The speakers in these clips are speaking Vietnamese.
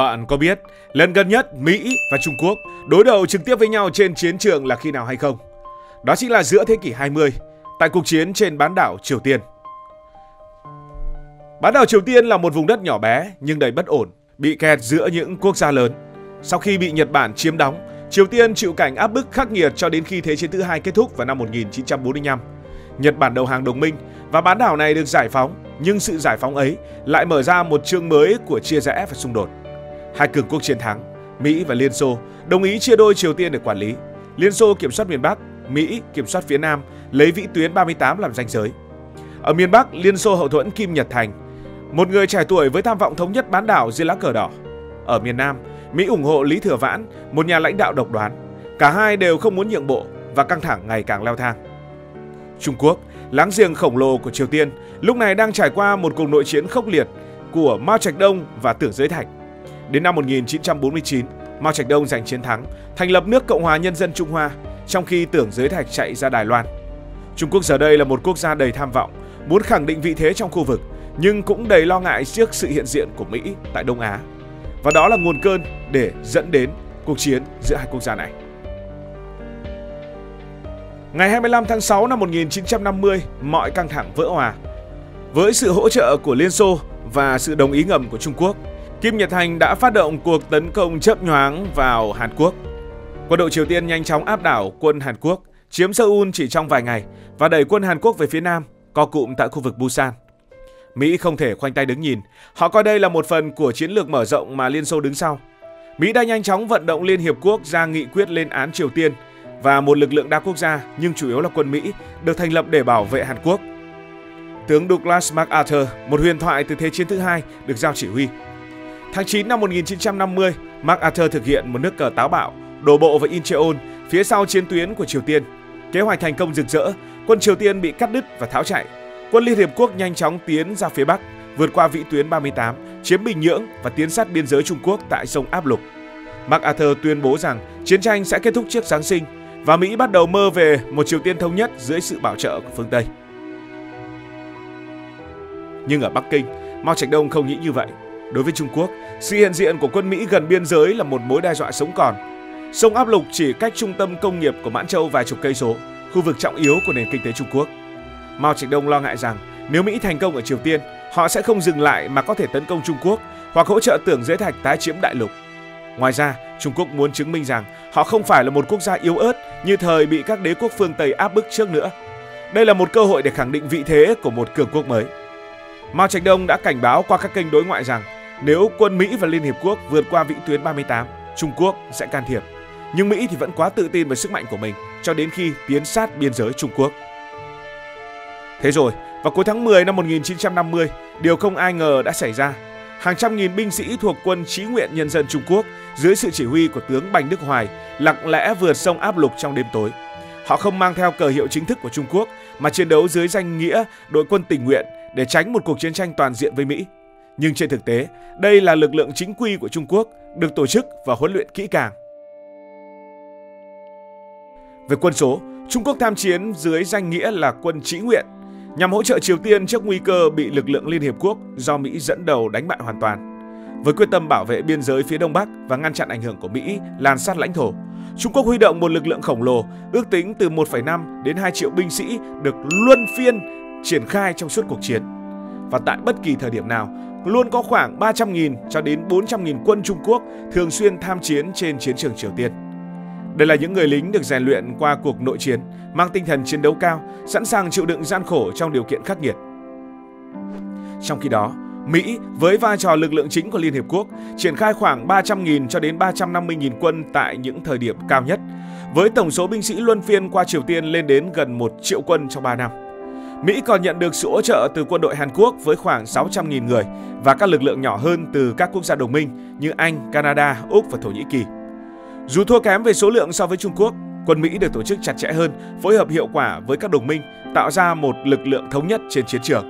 Bạn có biết lần gần nhất Mỹ và Trung Quốc đối đầu trực tiếp với nhau trên chiến trường là khi nào hay không? Đó chính là giữa thế kỷ 20, tại cuộc chiến trên bán đảo Triều Tiên. Bán đảo Triều Tiên là một vùng đất nhỏ bé nhưng đầy bất ổn, bị kẹt giữa những quốc gia lớn. Sau khi bị Nhật Bản chiếm đóng, Triều Tiên chịu cảnh áp bức khắc nghiệt cho đến khi Thế chiến thứ hai kết thúc vào năm 1945. Nhật Bản đầu hàng đồng minh và bán đảo này được giải phóng, nhưng sự giải phóng ấy lại mở ra một chương mới của chia rẽ và xung đột. Hai cường quốc chiến thắng, Mỹ và Liên Xô, đồng ý chia đôi Triều Tiên để quản lý. Liên Xô kiểm soát miền Bắc, Mỹ kiểm soát phía Nam, lấy vĩ tuyến 38 làm ranh giới. Ở miền Bắc, Liên Xô hậu thuẫn Kim Nhật Thành, một người trẻ tuổi với tham vọng thống nhất bán đảo dưới lá cờ đỏ. Ở miền Nam, Mỹ ủng hộ Lý Thừa Vãn, một nhà lãnh đạo độc đoán. Cả hai đều không muốn nhượng bộ và căng thẳng ngày càng leo thang. Trung Quốc, láng giềng khổng lồ của Triều Tiên, lúc này đang trải qua một cuộc nội chiến khốc liệt của Mao Trạch Đông và Tưởng Giới Thạch. Đến năm 1949, Mao Trạch Đông giành chiến thắng, thành lập nước Cộng hòa Nhân dân Trung Hoa, trong khi Tưởng Giới Thạch chạy ra Đài Loan. Trung Quốc giờ đây là một quốc gia đầy tham vọng, muốn khẳng định vị thế trong khu vực, nhưng cũng đầy lo ngại trước sự hiện diện của Mỹ tại Đông Á. Và đó là nguồn cơn để dẫn đến cuộc chiến giữa hai quốc gia này. Ngày 25 tháng 6 năm 1950, mọi căng thẳng vỡ òa. Với sự hỗ trợ của Liên Xô và sự đồng ý ngầm của Trung Quốc, Kim Nhật Thành đã phát động cuộc tấn công chớp nhoáng vào Hàn Quốc. Quân đội Triều Tiên nhanh chóng áp đảo quân Hàn Quốc, chiếm Seoul chỉ trong vài ngày và đẩy quân Hàn Quốc về phía Nam, co cụm tại khu vực Busan. Mỹ không thể khoanh tay đứng nhìn, họ coi đây là một phần của chiến lược mở rộng mà Liên Xô đứng sau. Mỹ đã nhanh chóng vận động Liên Hiệp Quốc ra nghị quyết lên án Triều Tiên và một lực lượng đa quốc gia, nhưng chủ yếu là quân Mỹ, được thành lập để bảo vệ Hàn Quốc. Tướng Douglas MacArthur, một huyền thoại từ Thế chiến thứ hai, được giao chỉ huy. Tháng 9 năm 1950, MacArthur thực hiện một nước cờ táo bạo, đổ bộ vào Incheon, phía sau chiến tuyến của Triều Tiên. Kế hoạch thành công rực rỡ, quân Triều Tiên bị cắt đứt và tháo chạy. Quân Liên Hiệp Quốc nhanh chóng tiến ra phía Bắc, vượt qua vĩ tuyến 38, chiếm Bình Nhưỡng và tiến sát biên giới Trung Quốc tại sông Áp Lục. MacArthur tuyên bố rằng chiến tranh sẽ kết thúc trước Giáng sinh và Mỹ bắt đầu mơ về một Triều Tiên thống nhất dưới sự bảo trợ của phương Tây. Nhưng ở Bắc Kinh, Mao Trạch Đông không nghĩ như vậy. Đối với Trung Quốc, sự hiện diện của quân Mỹ gần biên giới là một mối đe dọa sống còn. Sông Áp Lục chỉ cách trung tâm công nghiệp của Mãn Châu vài chục cây số, khu vực trọng yếu của nền kinh tế Trung Quốc. Mao Trạch Đông lo ngại rằng nếu Mỹ thành công ở Triều Tiên, họ sẽ không dừng lại mà có thể tấn công Trung Quốc hoặc hỗ trợ Tưởng Giới Thạch tái chiếm đại lục. Ngoài ra, Trung Quốc muốn chứng minh rằng họ không phải là một quốc gia yếu ớt như thời bị các đế quốc phương Tây áp bức trước nữa. Đây là một cơ hội để khẳng định vị thế của một cường quốc mới. Mao Trạch Đông đã cảnh báo qua các kênh đối ngoại rằng nếu quân Mỹ và Liên Hiệp Quốc vượt qua vĩ tuyến 38, Trung Quốc sẽ can thiệp. Nhưng Mỹ thì vẫn quá tự tin về sức mạnh của mình cho đến khi tiến sát biên giới Trung Quốc. Thế rồi, vào cuối tháng 10 năm 1950, điều không ai ngờ đã xảy ra. Hàng trăm nghìn binh sĩ thuộc quân Chí nguyện Nhân dân Trung Quốc dưới sự chỉ huy của tướng Bành Đức Hoài lặng lẽ vượt sông Áp Lục trong đêm tối. Họ không mang theo cờ hiệu chính thức của Trung Quốc mà chiến đấu dưới danh nghĩa đội quân tình nguyện để tránh một cuộc chiến tranh toàn diện với Mỹ. Nhưng trên thực tế, đây là lực lượng chính quy của Trung Quốc, được tổ chức và huấn luyện kỹ càng. Về quân số, Trung Quốc tham chiến dưới danh nghĩa là quân Chí nguyện, nhằm hỗ trợ Triều Tiên trước nguy cơ bị lực lượng Liên Hiệp Quốc do Mỹ dẫn đầu đánh bại hoàn toàn. Với quyết tâm bảo vệ biên giới phía Đông Bắc và ngăn chặn ảnh hưởng của Mỹ lan sát lãnh thổ, Trung Quốc huy động một lực lượng khổng lồ, ước tính từ 1,5 đến 2 triệu binh sĩ được luân phiên triển khai trong suốt cuộc chiến. Và tại bất kỳ thời điểm nào, luôn có khoảng 300.000 cho đến 400.000 quân Trung Quốc thường xuyên tham chiến trên chiến trường Triều Tiên. Đây là những người lính được rèn luyện qua cuộc nội chiến, mang tinh thần chiến đấu cao, sẵn sàng chịu đựng gian khổ trong điều kiện khắc nghiệt. Trong khi đó, Mỹ với vai trò lực lượng chính của Liên Hiệp Quốc triển khai khoảng 300.000 cho đến 350.000 quân tại những thời điểm cao nhất, với tổng số binh sĩ luân phiên qua Triều Tiên lên đến gần 1 triệu quân trong 3 năm. Mỹ còn nhận được sự hỗ trợ từ quân đội Hàn Quốc với khoảng 600.000 người và các lực lượng nhỏ hơn từ các quốc gia đồng minh như Anh, Canada, Úc và Thổ Nhĩ Kỳ. Dù thua kém về số lượng so với Trung Quốc, quân Mỹ được tổ chức chặt chẽ hơn, phối hợp hiệu quả với các đồng minh, tạo ra một lực lượng thống nhất trên chiến trường.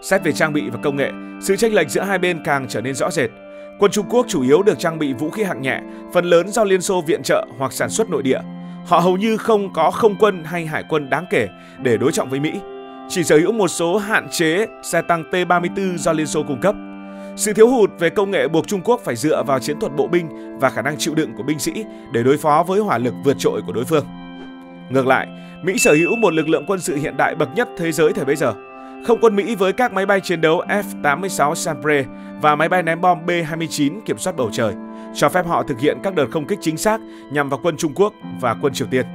Xét về trang bị và công nghệ, sự chênh lệch giữa hai bên càng trở nên rõ rệt. Quân Trung Quốc chủ yếu được trang bị vũ khí hạng nhẹ, phần lớn do Liên Xô viện trợ hoặc sản xuất nội địa. Họ hầu như không có không quân hay hải quân đáng kể để đối trọng với Mỹ, chỉ sở hữu một số hạn chế xe tăng T-34 do Liên Xô cung cấp. Sự thiếu hụt về công nghệ buộc Trung Quốc phải dựa vào chiến thuật bộ binh và khả năng chịu đựng của binh sĩ để đối phó với hỏa lực vượt trội của đối phương. Ngược lại, Mỹ sở hữu một lực lượng quân sự hiện đại bậc nhất thế giới thời bấy giờ. Không quân Mỹ với các máy bay chiến đấu F-86 Sabre và máy bay ném bom B-29 kiểm soát bầu trời, cho phép họ thực hiện các đợt không kích chính xác nhằm vào quân Trung Quốc và quân Triều Tiên.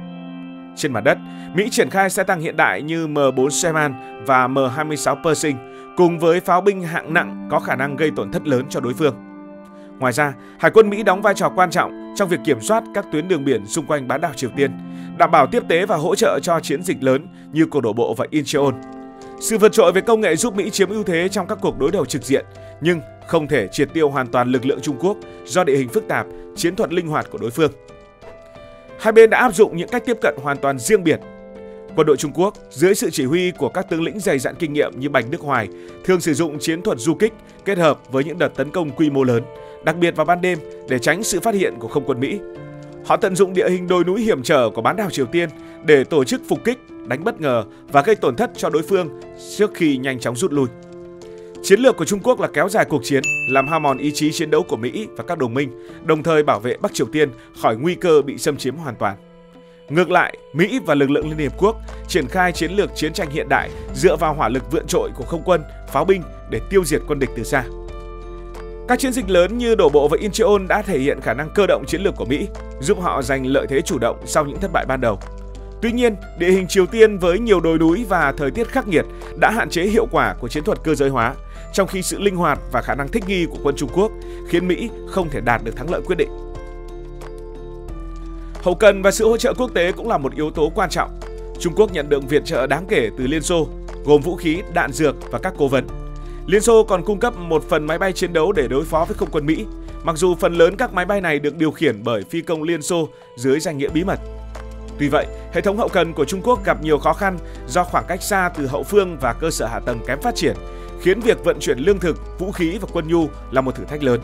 Trên mặt đất, Mỹ triển khai xe tăng hiện đại như M4 Sherman và M26 Pershing cùng với pháo binh hạng nặng có khả năng gây tổn thất lớn cho đối phương. Ngoài ra, Hải quân Mỹ đóng vai trò quan trọng trong việc kiểm soát các tuyến đường biển xung quanh bán đảo Triều Tiên, đảm bảo tiếp tế và hỗ trợ cho chiến dịch lớn như cuộc đổ bộ vào Incheon. Sự vượt trội về công nghệ giúp Mỹ chiếm ưu thế trong các cuộc đối đầu trực diện, nhưng không thể triệt tiêu hoàn toàn lực lượng Trung Quốc do địa hình phức tạp, chiến thuật linh hoạt của đối phương. Hai bên đã áp dụng những cách tiếp cận hoàn toàn riêng biệt. Quân đội Trung Quốc, dưới sự chỉ huy của các tướng lĩnh dày dặn kinh nghiệm như Bành Đức Hoài, thường sử dụng chiến thuật du kích kết hợp với những đợt tấn công quy mô lớn, đặc biệt vào ban đêm để tránh sự phát hiện của không quân Mỹ. Họ tận dụng địa hình đồi núi hiểm trở của bán đảo Triều Tiên để tổ chức phục kích, đánh bất ngờ và gây tổn thất cho đối phương trước khi nhanh chóng rút lui. Chiến lược của Trung Quốc là kéo dài cuộc chiến, làm hao mòn ý chí chiến đấu của Mỹ và các đồng minh, đồng thời bảo vệ Bắc Triều Tiên khỏi nguy cơ bị xâm chiếm hoàn toàn. Ngược lại, Mỹ và lực lượng Liên Hiệp Quốc triển khai chiến lược chiến tranh hiện đại dựa vào hỏa lực vượt trội của không quân, pháo binh để tiêu diệt quân địch từ xa. Các chiến dịch lớn như đổ bộ vào Incheon đã thể hiện khả năng cơ động chiến lược của Mỹ, giúp họ giành lợi thế chủ động sau những thất bại ban đầu. Tuy nhiên, địa hình Triều Tiên với nhiều đồi núi và thời tiết khắc nghiệt đã hạn chế hiệu quả của chiến thuật cơ giới hóa, trong khi sự linh hoạt và khả năng thích nghi của quân Trung Quốc khiến Mỹ không thể đạt được thắng lợi quyết định. Hậu cần và sự hỗ trợ quốc tế cũng là một yếu tố quan trọng. Trung Quốc nhận được viện trợ đáng kể từ Liên Xô, gồm vũ khí, đạn dược và các cố vấn. Liên Xô còn cung cấp một phần máy bay chiến đấu để đối phó với không quân Mỹ, mặc dù phần lớn các máy bay này được điều khiển bởi phi công Liên Xô dưới danh nghĩa bí mật. Tuy vậy, hệ thống hậu cần của Trung Quốc gặp nhiều khó khăn do khoảng cách xa từ hậu phương và cơ sở hạ tầng kém phát triển, khiến việc vận chuyển lương thực, vũ khí và quân nhu là một thử thách lớn.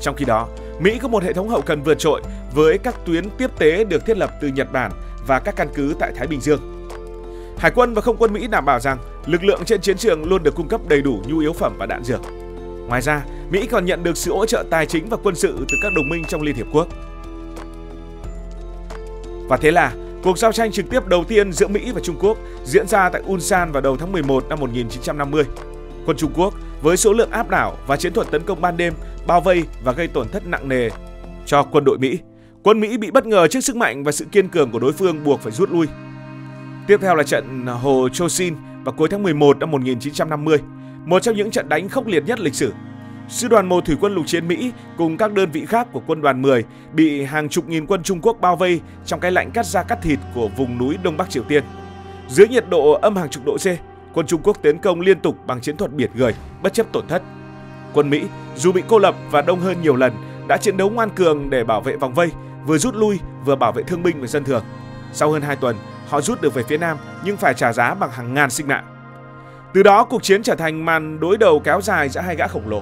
Trong khi đó, Mỹ có một hệ thống hậu cần vượt trội với các tuyến tiếp tế được thiết lập từ Nhật Bản và các căn cứ tại Thái Bình Dương. Hải quân và không quân Mỹ đảm bảo rằng lực lượng trên chiến trường luôn được cung cấp đầy đủ nhu yếu phẩm và đạn dược. Ngoài ra, Mỹ còn nhận được sự hỗ trợ tài chính và quân sự từ các đồng minh trong Liên Hiệp Quốc. Và thế là, cuộc giao tranh trực tiếp đầu tiên giữa Mỹ và Trung Quốc diễn ra tại Ulsan vào đầu tháng 11 năm 1950. Quân Trung Quốc với số lượng áp đảo và chiến thuật tấn công ban đêm bao vây và gây tổn thất nặng nề cho quân đội Mỹ. Quân Mỹ bị bất ngờ trước sức mạnh và sự kiên cường của đối phương buộc phải rút lui. Tiếp theo là trận Hồ Chosin vào cuối tháng 11 năm 1950, một trong những trận đánh khốc liệt nhất lịch sử. Sư đoàn 1 Thủy quân lục chiến Mỹ cùng các đơn vị khác của quân đoàn 10 bị hàng chục nghìn quân Trung Quốc bao vây trong cái lạnh cắt da cắt thịt của vùng núi Đông Bắc Triều Tiên. Dưới nhiệt độ âm hàng chục độ C, quân Trung Quốc tiến công liên tục bằng chiến thuật biệt người, bất chấp tổn thất. Quân Mỹ, dù bị cô lập và đông hơn nhiều lần, đã chiến đấu ngoan cường để bảo vệ vòng vây, vừa rút lui vừa bảo vệ thương binh và dân thường. Sau hơn 2 tuần, họ rút được về phía Nam nhưng phải trả giá bằng hàng ngàn sinh mạng. Từ đó, cuộc chiến trở thành màn đối đầu kéo dài giữa hai gã khổng lồ.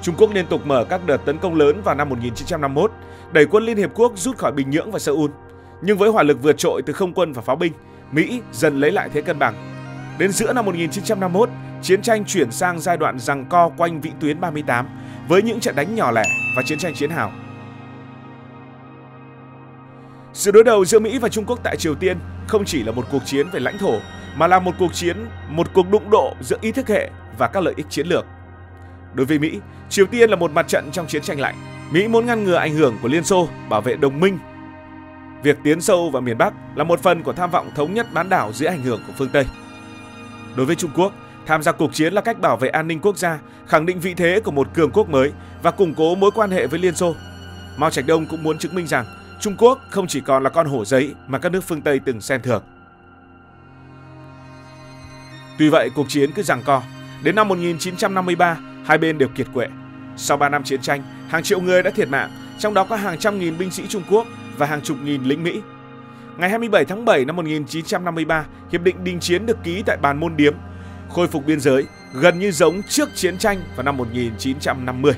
Trung Quốc liên tục mở các đợt tấn công lớn vào năm 1951, đẩy quân Liên Hiệp Quốc rút khỏi Bình Nhưỡng và Seoul. Nhưng với hỏa lực vượt trội từ không quân và pháo binh, Mỹ dần lấy lại thế cân bằng. Đến giữa năm 1951, chiến tranh chuyển sang giai đoạn giằng co quanh vĩ tuyến 38 với những trận đánh nhỏ lẻ và chiến tranh chiến hào. Sự đối đầu giữa Mỹ và Trung Quốc tại Triều Tiên không chỉ là một cuộc chiến về lãnh thổ mà là một cuộc đụng độ giữa ý thức hệ và các lợi ích chiến lược. Đối với Mỹ, Triều Tiên là một mặt trận trong chiến tranh lạnh. Mỹ muốn ngăn ngừa ảnh hưởng của Liên Xô, bảo vệ đồng minh. Việc tiến sâu vào miền Bắc là một phần của tham vọng thống nhất bán đảo dưới ảnh hưởng của phương Tây. Đối với Trung Quốc, tham gia cuộc chiến là cách bảo vệ an ninh quốc gia, khẳng định vị thế của một cường quốc mới và củng cố mối quan hệ với Liên Xô. Mao Trạch Đông cũng muốn chứng minh rằng Trung Quốc không chỉ còn là con hổ giấy mà các nước phương Tây từng xem thường. Tuy vậy, cuộc chiến cứ giằng co. Đến năm 1953, hai bên đều kiệt quệ. Sau 3 năm chiến tranh, hàng triệu người đã thiệt mạng, trong đó có hàng trăm nghìn binh sĩ Trung Quốc và hàng chục nghìn lính Mỹ. Ngày 27 tháng 7 năm 1953, Hiệp định đình chiến được ký tại Bàn Môn Điếm, khôi phục biên giới gần như giống trước chiến tranh vào năm 1950.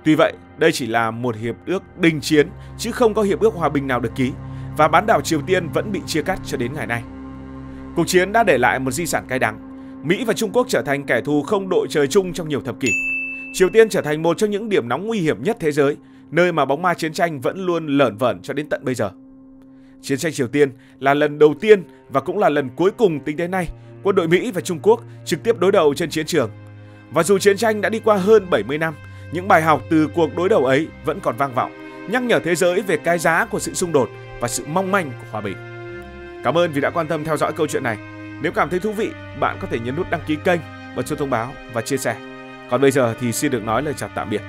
Tuy vậy, đây chỉ là một hiệp ước đình chiến chứ không có hiệp ước hòa bình nào được ký và bán đảo Triều Tiên vẫn bị chia cắt cho đến ngày nay. Cuộc chiến đã để lại một di sản cay đắng. Mỹ và Trung Quốc trở thành kẻ thù không đội trời chung trong nhiều thập kỷ. Triều Tiên trở thành một trong những điểm nóng nguy hiểm nhất thế giới, nơi mà bóng ma chiến tranh vẫn luôn lởn vởn cho đến tận bây giờ. Chiến tranh Triều Tiên là lần đầu tiên và cũng là lần cuối cùng tính đến nay quân đội Mỹ và Trung Quốc trực tiếp đối đầu trên chiến trường. Và dù chiến tranh đã đi qua hơn 70 năm, những bài học từ cuộc đối đầu ấy vẫn còn vang vọng, nhắc nhở thế giới về cái giá của sự xung đột và sự mong manh của hòa bình. Cảm ơn vì đã quan tâm theo dõi câu chuyện này. Nếu cảm thấy thú vị, bạn có thể nhấn nút đăng ký kênh, bật chuông thông báo và chia sẻ. Còn bây giờ thì xin được nói lời chào tạm biệt.